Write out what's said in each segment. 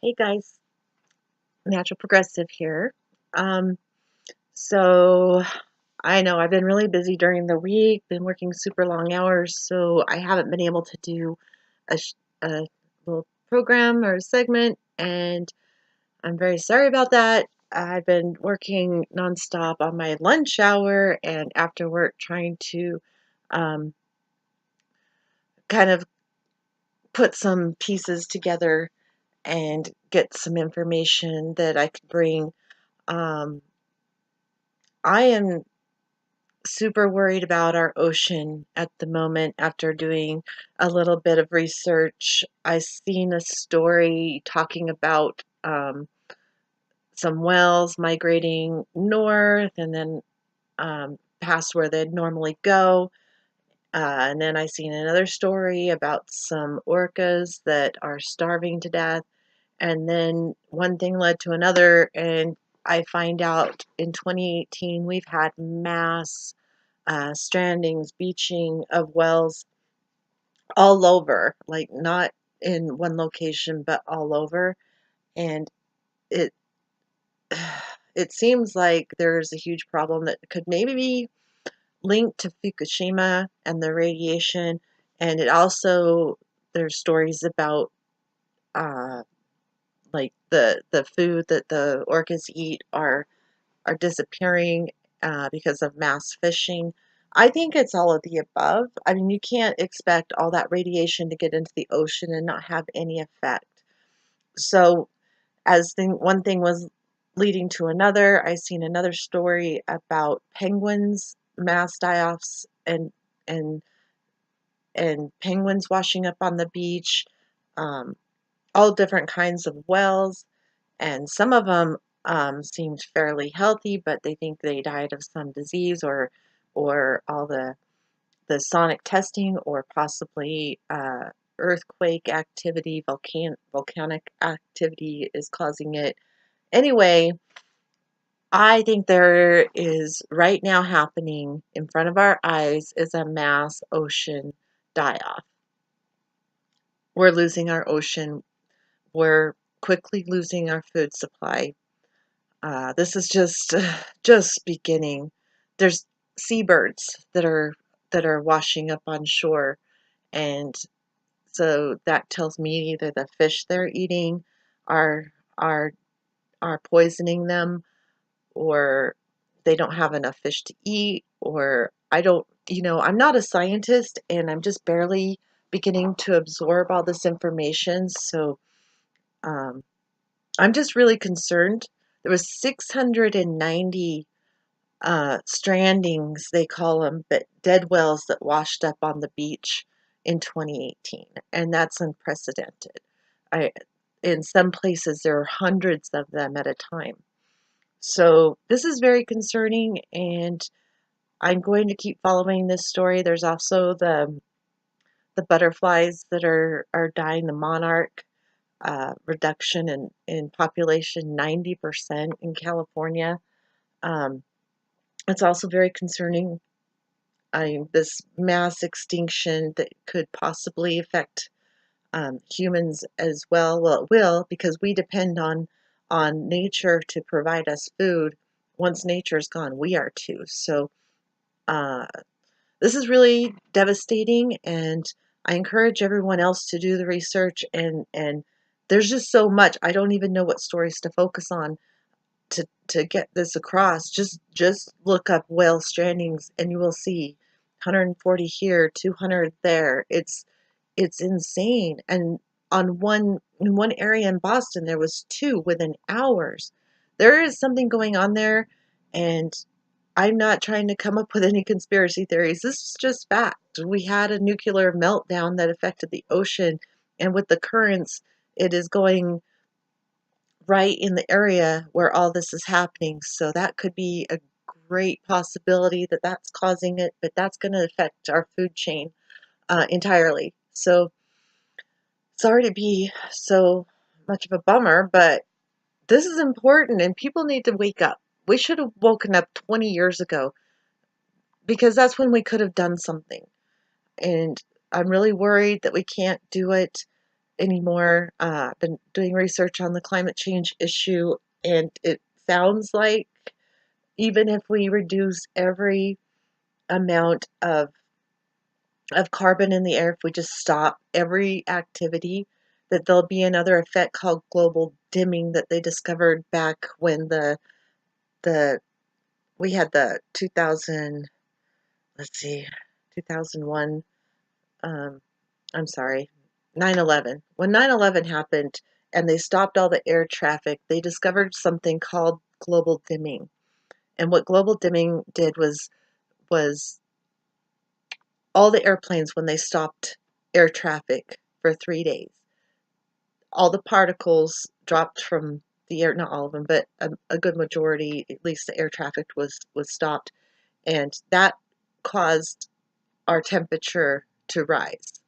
Hey guys, Natural Progressive here. Um, so I know I've been really busy during the week, been working super long hours, so I haven't been able to do a little program or a segment, and I'm very sorry about that. I've been working nonstop on my lunch hour and after work trying to um, kind of put some pieces together and get some information that I could bring. Um, I am super worried about our ocean at the moment after doing a little bit of research. I seen a story talking about some whales migrating north and then past where they'd normally go. And then I seen another story about some orcas that are starving to death. And then one thing led to another, and I find out in 2018 we've had mass strandings, beaching of whales all over, like not in one location, but all over. And it it seems like there's a huge problem that could maybe be linked to Fukushima and the radiation. And it also there's stories about uh, like the food that the orcas eat are disappearing because of mass fishing. I think it's all of the above. I mean, you can't expect all that radiation to get into the ocean and not have any effect. So, one thing was leading to another, I seen another story about penguins, mass die-offs, and and penguins washing up on the beach, um, all different kinds of whales, and some of them seemed fairly healthy, but they think they died of some disease or all the sonic testing or possibly earthquake activity, volcanic activity is causing it. Anyway, I think there is right now happening in front of our eyes is a mass ocean die-off. We're losing our ocean. We're quickly losing our food supply. This is just beginning. There's seabirds that are washing up on shore, and so that tells me either the fish they're eating are are are poisoning them, or they don't have enough fish to eat, or I don't, I'm not a scientist, and I'm just barely beginning to absorb all this information. So um, I'm just really concerned. There was 690 strandings, they call them, but dead whales that washed up on the beach in 2018, and that's unprecedented. I, in some places, there are hundreds of them at a time. So this is very concerning, and I'm going to keep following this story. There's also the butterflies that are dying, the monarch reduction in population, 90% in California. Um, it's also very concerning. This mass extinction that could possibly affect humans as well. Well, it will because we depend on nature to provide us food. Once nature's gone, we are too. So uh, this is really devastating, and I encourage everyone else to do the research. And there's just so much. I don't even know what stories to focus on to get this across. Just look up whale strandings, and you will see 140 here, 200 there. It's insane. And in one area in Boston, there was two within hours. There is something going on there, and I'm not trying to come up with any conspiracy theories. This is just fact. We had a nuclear meltdown that affected the ocean, and with the currents, it is going right in the area where all this is happening. So that could be a great possibility that that's causing it, but that's going to affect our food chain entirely. So sorry to be so much of a bummer, but this is important and people need to wake up. We should have woken up 20 years ago because that's when we could have done something. And I'm really worried that we can't do it. anymore. I've been doing research on the climate change issue, and it sounds like even if we reduce every amount of carbon in the air, if we just stop every activity, that there'll be another effect called global dimming that they discovered back when the we had the 2000, let's see, 2001, um, I'm sorry, 9/11. When 9/11 happened and they stopped all the air traffic, they discovered something called global dimming. And what global dimming did was all the airplanes, when they stopped air traffic for 3 days, all the particles dropped from the air, not all of them, but a good majority, at least the air traffic was stopped, and that caused our temperature to rise.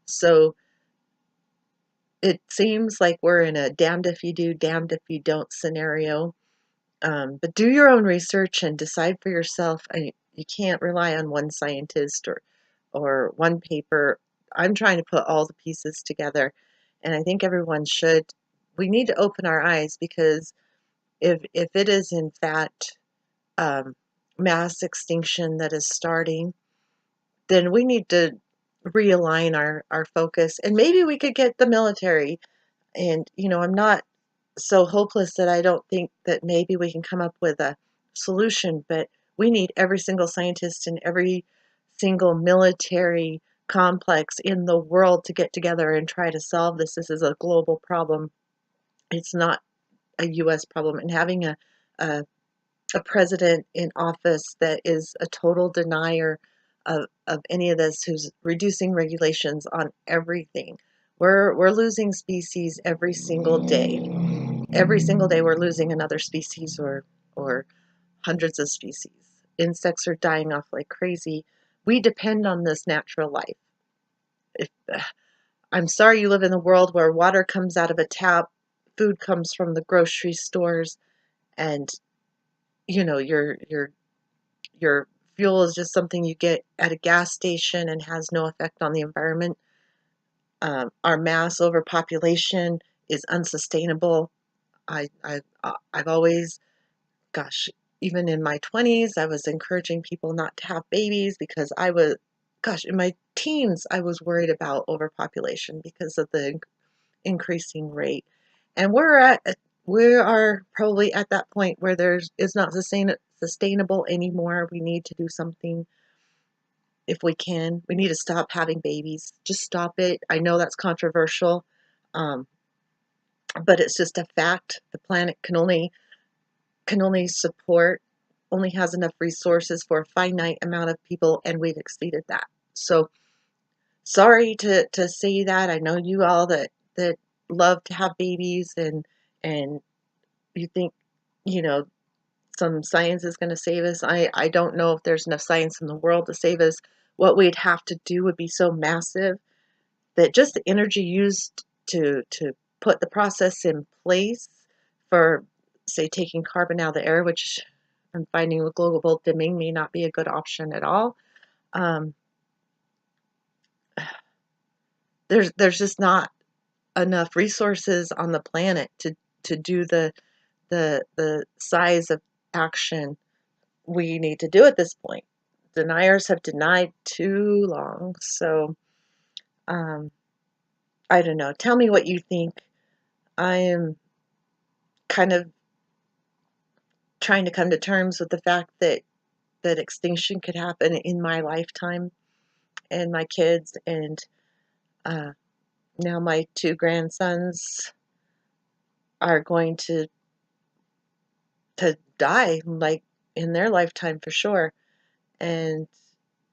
So it seems like we're in a damned if you do, damned if you don't scenario. But do your own research and decide for yourself. You can't rely on one scientist or one paper. I'm trying to put all the pieces together, and I think everyone should. We need to open our eyes, because if it is in fact um, mass extinction that is starting, then we need to realign our focus, and maybe we could get the military. And I'm not so hopeless that I don't think that maybe we can come up with a solution, but we need every single scientist and every single military complex in the world to get together and try to solve this. This is a global problem. It's not a US problem. And having a, a president in office that is a total denier of any of this, who's reducing regulations on everything. We're losing species every single day. Every single day we're losing another species, or hundreds of species. Insects are dying off like crazy. We depend on this natural life. If, I'm sorry you live in a world where water comes out of a tap, food comes from the grocery stores, and your fuel is just something you get at a gas station and has no effect on the environment. Our mass overpopulation is unsustainable. I've always, gosh, even in my 20s, I was encouraging people not to have babies, because gosh, in my teens, I was worried about overpopulation because of the increasing rate. And we are probably at that point where it's not sustainable anymore. We need to do something if we can. We need to stop having babies. Just stop it. I know that's controversial, um, but it's just a fact. The planet can only support, only has enough resources for a finite amount of people, and we've exceeded that. So sorry to say that. I know you all that love to have babies, and you think you know some science is going to save us. I don't know if there's enough science in the world to save us. What we'd have to do would be so massive that just the energy used to put the process in place for, say, taking carbon out of the air, which I'm finding with global dimming may not be a good option at all. Um, there's just not enough resources on the planet to do the size of action we need to do at this point. Deniers have denied too long, so um, I don't know. Tell me what you think. I am kind of trying to come to terms with the fact that extinction could happen in my lifetime and my kids, and uh, now my two grandsons are going to die, like, in their lifetime for sure. And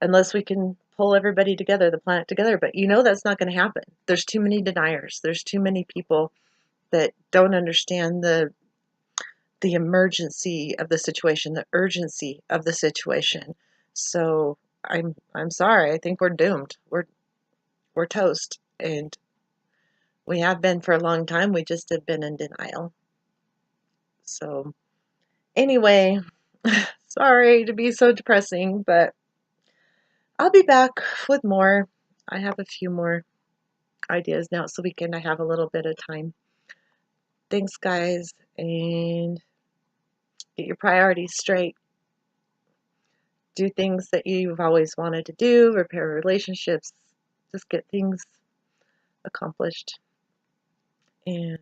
unless we can pull everybody together, the planet together, but that's not going to happen. There's too many deniers. There's too many people that don't understand the emergency of the situation, the urgency of the situation. So I'm sorry. I think we're doomed. We're toast, and we have been for a long time. We just have been in denial. So anyway, sorry to be so depressing, but I'll be back with more. I have a few more ideas. Now it's the weekend, I have a little bit of time. Thanks, guys, and get your priorities straight. Do things that you've always wanted to do, repair relationships, just get things accomplished. And